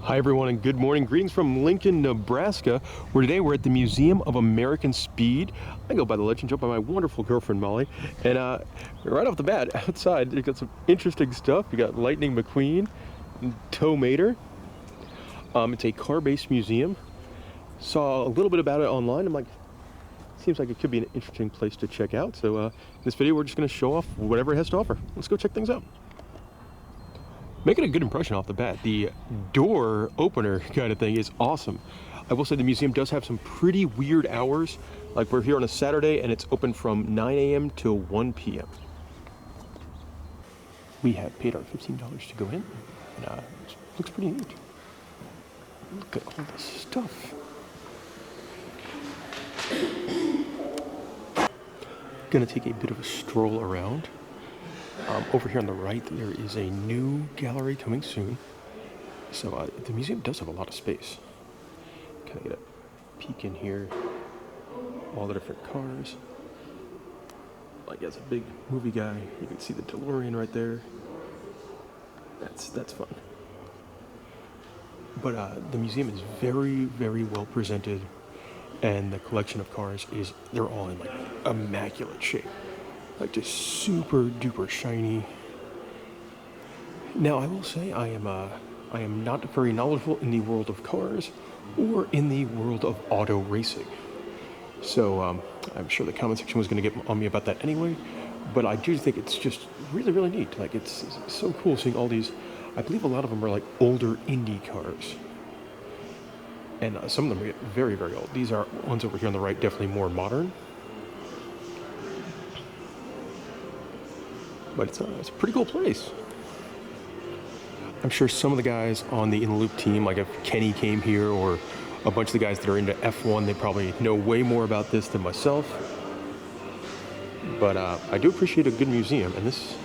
Hi everyone and good morning. Greetings from Lincoln, Nebraska, where today we're at the Museum of American Speed. I go by the legend, joined by my wonderful girlfriend Molly. And right off the bat, outside, you got some interesting stuff. You got Lightning McQueen, Tow Mater. It's a car-based museum. Saw a little bit about it online. I'm like, seems like it could be an interesting place to check out. So in this video, we're just going to show off whatever it has to offer. Let's go check things out. Making a good impression off the bat. The door opener kind of thing is awesome. I will say the museum does have some pretty weird hours. Like we're here on a Saturday and it's open from 9 a.m. till 1 p.m. We have paid our $15 to go in. And it looks pretty neat. Look at all this stuff. Gonna take a bit of a stroll around. Over here on the right, there is a new gallery coming soon. So the museum does have a lot of space. Kind of get a peek in here. All the different cars. Like as a big movie guy, you can see the DeLorean right there. That's fun. But the museum is very, very well presented, and the collection of cars they're all in like immaculate shape. Like just super duper shiny. Now I will say I am not very knowledgeable in the world of cars or in the world of auto racing. So I'm sure the comment section was going to get on me about that anyway. But I do think it's just really, really neat. Like it's so cool seeing all these. I believe a lot of them are like older Indy cars. And some of them are very, very old. These are ones over here on the right, definitely more modern. But it's a pretty cool place. I'm sure some of the guys on the In the Loop team, like if Kenny came here or a bunch of the guys that are into F1, they probably know way more about this than myself. But I do appreciate a good museum, and this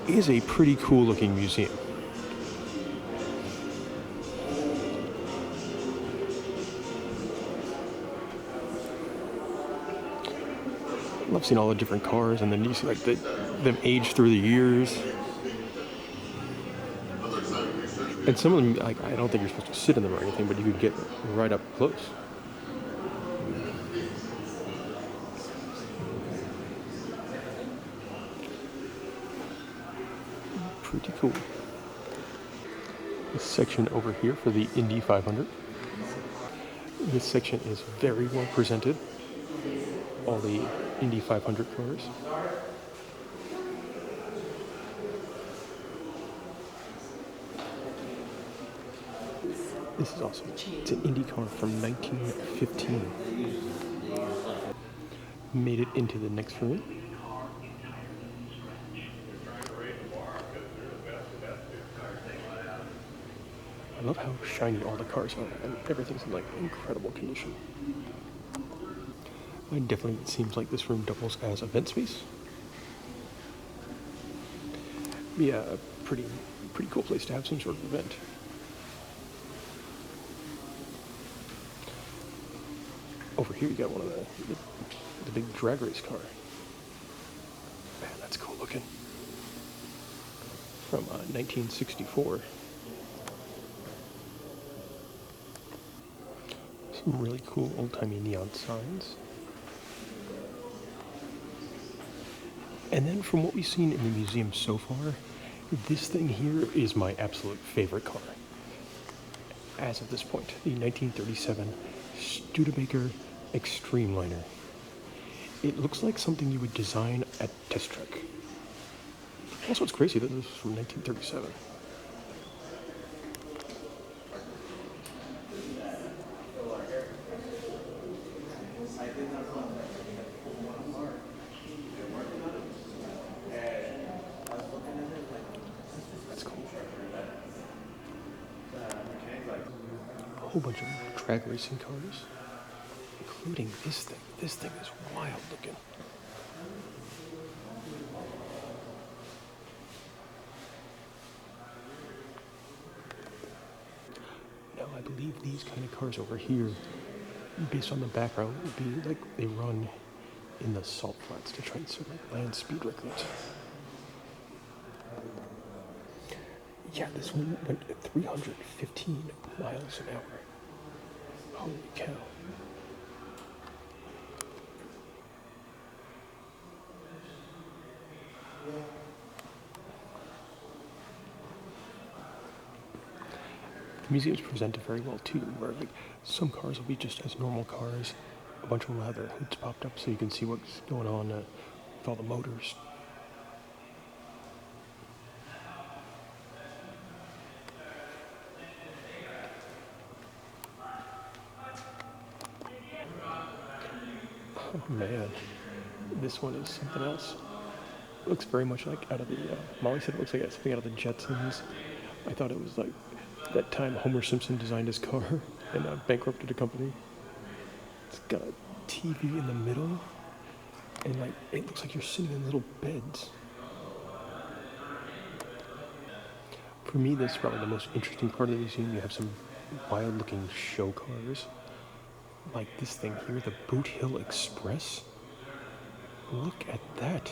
is a pretty cool looking museum. I love seeing all the different cars, and then you see like them age through the years. And some of them, like, I don't think you're supposed to sit in them or anything, but you could get right up close. Pretty cool. This section over here for the Indy 500. This section is very well presented. All the Indy 500 cars. This is awesome. It's an Indy car from 1915. Made it into the next room. I love how shiny all the cars are, and everything's in like incredible condition. It definitely seems like this room doubles as event space. Be a pretty cool place to have some sort of event. Over here you got one of the big drag race car. Man, that's cool looking. From 1964. Some really cool old-timey neon signs. And then from what we've seen in the museum so far, this thing here is my absolute favorite car. As of this point, the 1937 Studebaker Extreme-Liner. It looks like something you would design at Test Track. Also, it's crazy that this is from 1937. That's cool. A whole bunch of drag racing cars, including this thing. This thing is wild looking. Now, I believe these kind of cars over here, based on the background, would be like they run in the salt flats to try and set like land speed records. Yeah, this one went at 315 miles an hour. Holy cow. The museum's presented very well too, where like some cars will be just as normal cars. A bunch of them will have their hoods popped up so you can see what's going on with all the motors. Oh man, this one is something else. It looks very much like out of the, Molly said it looks like something out of the Jetsons. I thought it was like that time Homer Simpson designed his car and bankrupted a company. It's got a TV in the middle, and like it looks like you're sitting in little beds. For me, this is probably the most interesting part of the museum. You have some wild-looking show cars, like this thing here, the Boot Hill Express. Look at that.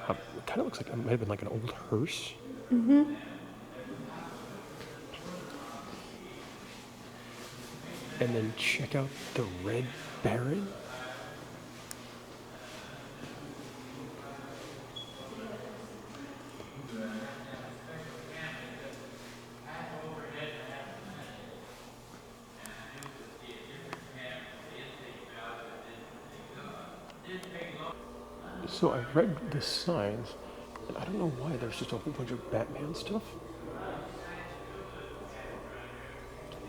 It kind of looks like it might have been like an old hearse. Mm-hmm. And then check out the Red Baron. So I read the signs, and I don't know why there's just a whole bunch of Batman stuff.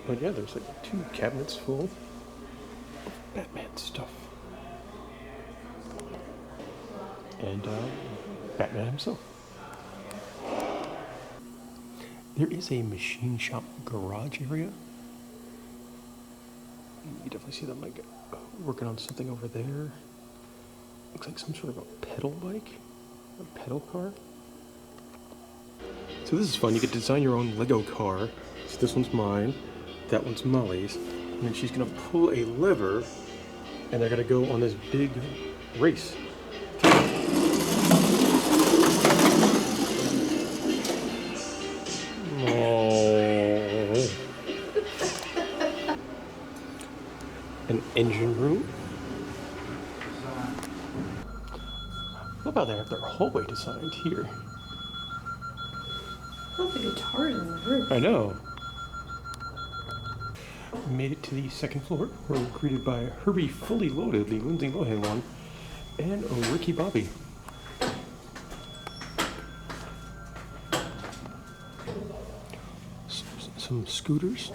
But yeah, there's like 2 cabinets full of Batman stuff. And Batman himself. There is a machine shop garage area. You definitely see them like working on something over there. Looks like some sort of a pedal bike, a pedal car. So this is fun. You get to design your own Lego car. So this one's mine, that one's Molly's, and then she's gonna pull a lever, and they're gonna go on this big race. Oh. An engine room. Look how they have their hallway designed here. Oh, the guitars on the roof. I know. We made it to the 2nd floor, where we're greeted by Herbie Fully Loaded, the Lindsay Lohan one, and Ricky Bobby. Some scooters.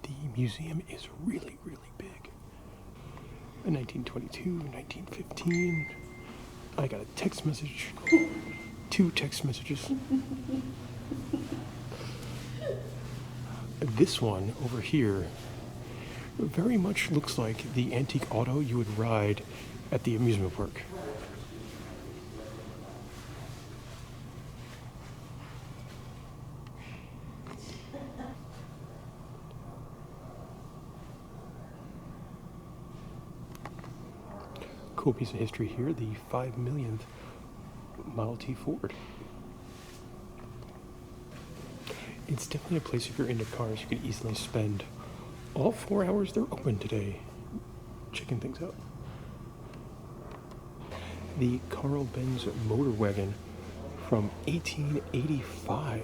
The museum is really, really big. In 1922, 1915. I got a text message. 2 text messages. This one over here very much looks like the antique auto you would ride at the amusement park. Cool piece of history here, the 5 millionth Model T Ford. It's definitely a place, if you're into cars, you could easily spend all 4 hours they're open today checking things out. The Carl Benz motor wagon from 1885.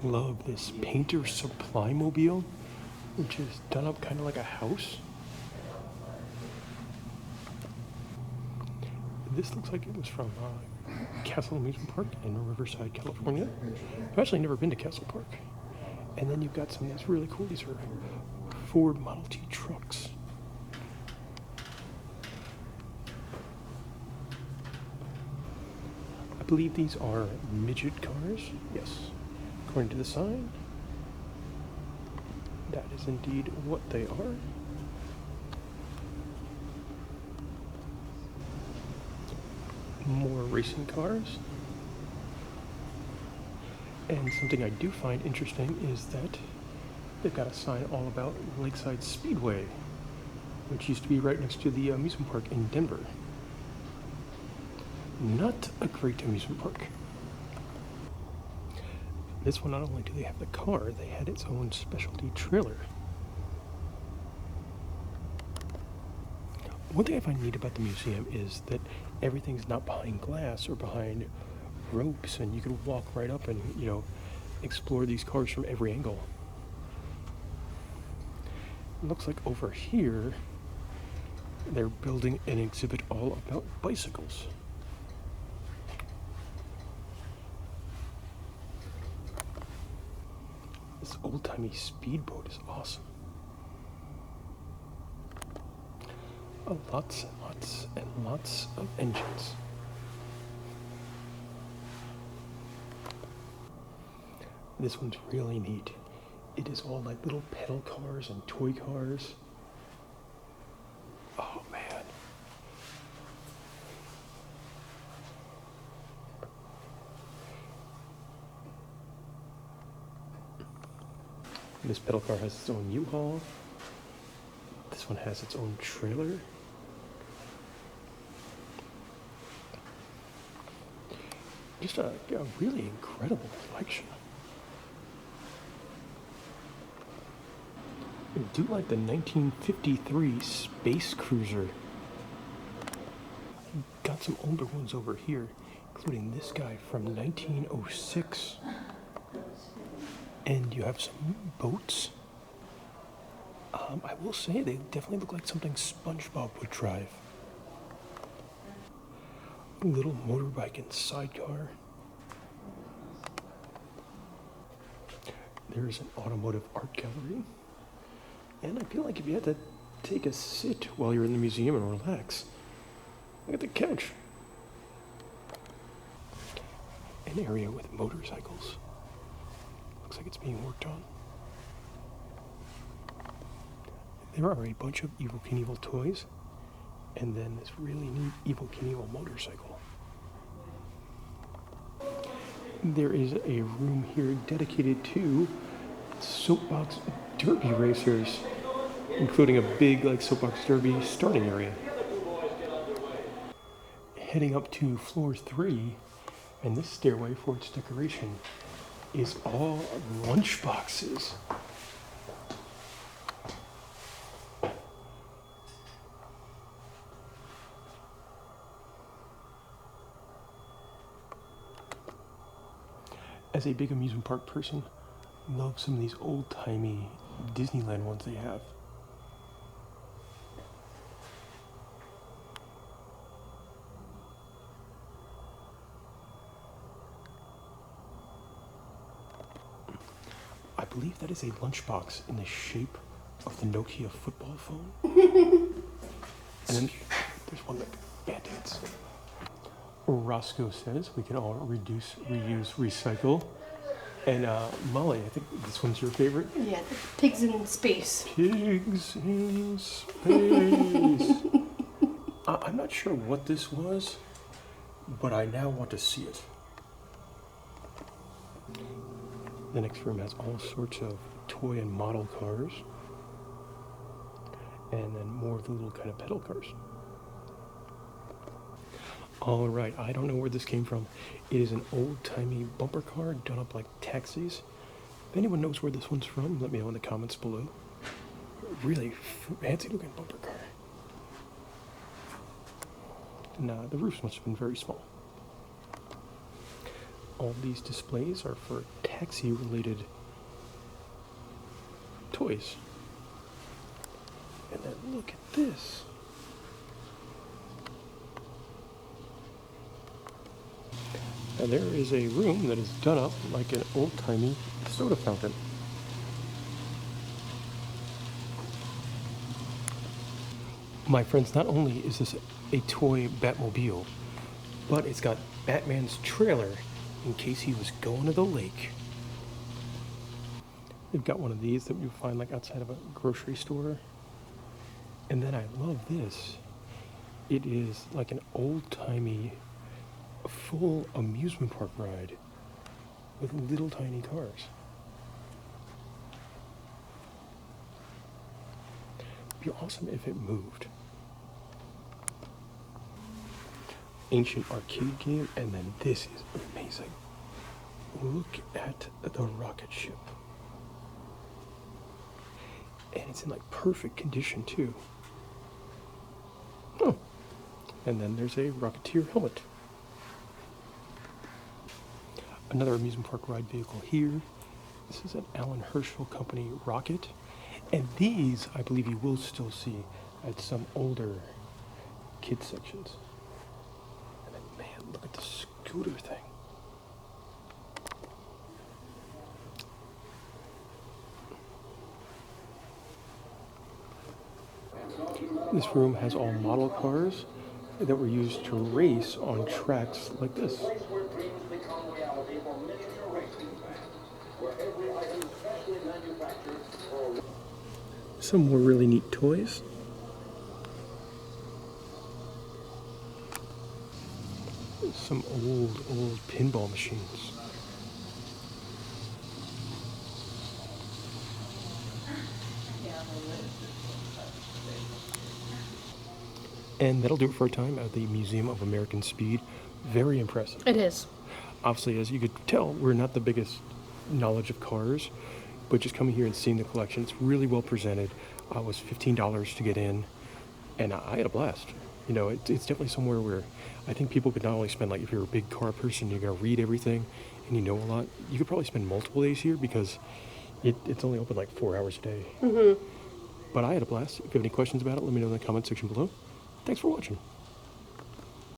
Love this Painter Supply Mobile, which is done up kind of like a house. This looks like it was from Castle Amusement Park in Riverside, California. I've actually never been to Castle Park. And then you've got some of these really cool, these are Ford Model T trucks. I believe these are midget cars. Yes, according to the sign. That is indeed what they are. More racing cars. And something I do find interesting is that They've got a sign all about Lakeside Speedway, which used to be right next to the amusement park in Denver. Not a great amusement park. This one, not only do they have the car, they had its own specialty trailer. One thing I find neat about the museum is that everything's not behind glass or behind ropes, and you can walk right up and, explore these cars from every angle. It looks like over here, they're building an exhibit all about bicycles. This old-timey speedboat is awesome. Lots and lots and lots of engines. This one's really neat. It is all like little pedal cars and toy cars. Oh man. This pedal car has its own U-Haul. This one has its own trailer. Just a really incredible collection. I do like the 1953 Space Cruiser. Got some older ones over here, including this guy from 1906. And you have some boats. I will say they definitely look like something SpongeBob would drive. A little motorbike and sidecar. There's an automotive art gallery. And I feel like if you had to take a sit while you're in the museum and relax, look at the couch. An area with motorcycles. Looks like it's being worked on. There are a bunch of Evel Knievel toys, and then this really neat Evel Knievel motorcycle. There is a room here dedicated to soapbox derby racers, including a big soapbox derby starting area. Heading up to floor 3, and this stairway for its decoration is all lunchboxes. As a big amusement park person, love some of these old-timey Disneyland ones they have. I believe that is a lunchbox in the shape of the Nokia football phone. And then there's one that band-aids. Roscoe says we can all reduce, reuse, recycle. And Molly, I think this one's your favorite. Yeah, the pigs in space. Pigs in space. I'm not sure what this was, but I now want to see it. The next room has all sorts of toy and model cars. And then more of the little kind of pedal cars. All right, I don't know where this came from. It is an old-timey bumper car done up like taxis. If anyone knows where this one's from, let me know in the comments below. Really fancy-looking bumper car. And the roofs must have been very small. All these displays are for taxi-related toys. And then look at this. And there is a room that is done up like an old-timey soda fountain. My friends, not only is this a toy Batmobile, but it's got Batman's trailer in case he was going to the lake. They've got one of these that you find like outside of a grocery store. And then I love this. It is like an old-timey full amusement park ride with little tiny cars. It'd be awesome if it moved. Ancient arcade game, and then this is amazing. Look at the rocket ship. And it's in like perfect condition too. Oh. And then there's a Rocketeer helmet. Another amusement park ride vehicle here. This is an Allen Herschel Company rocket. And these, I believe you will still see at some older kid sections. And then, man, look at the scooter thing. This room has all model cars that were used to race on tracks like this. Some more really neat toys. Some old pinball machines. And that'll do it for our time at the Museum of American Speed. Very impressive. It is. Obviously, as you could tell, we're not the biggest knowledge of cars, but just coming here and seeing the collection, it's really well presented. It was $15 to get in, and I had a blast. You know, it's definitely somewhere where I think people could not only spend, like, if you're a big car person, you're going to read everything, and you know a lot, you could probably spend multiple days here because it's only open like 4 hours a day. Mm-hmm. But I had a blast. If you have any questions about it, let me know in the comment section below. Thanks for watching.